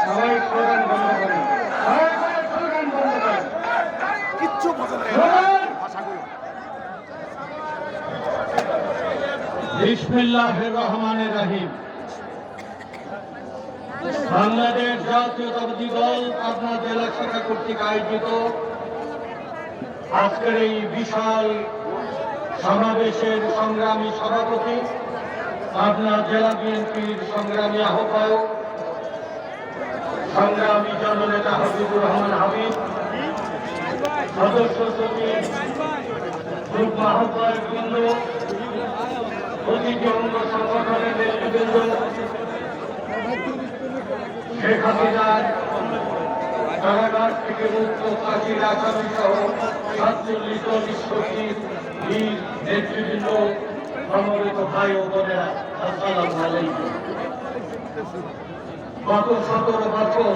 সবাই স্লোগান বন্ধ করেন, স্লোগান বন্ধ করেন, কিচ্ছু বোঝা যায় বিসমিল্লাহির রহমানির রহিম। বাংলাদেশ জাতীয়তাবাদী দল পাবনা জেলা শাখা কর্তৃক আয়োজিত আজকের এই বিশাল সমাবেশের সংগ্রামী সভাপতি, পাবনা জেলা বিএনপির সংগ্রামী আহ্বায়ক, সংগ্রামী জননেতা হাবিবুর রহমান হাবিব, সদস্য সচিব, যুগ্ম আহ্বায়ক বৃন্দ, প্রতিটি অঙ্গ সংগঠনের নেতৃবৃন্দ, শেখ হাসিনার কারাগার থেকে মুক্ত ফাঁসির আসামি সহ ৪৭ জন সচিব, বীর নেতৃবৃন্দ, সমবেত ভাই ও বোনেরা, আসসালামু আলাইকুম। গত ১৭ বছর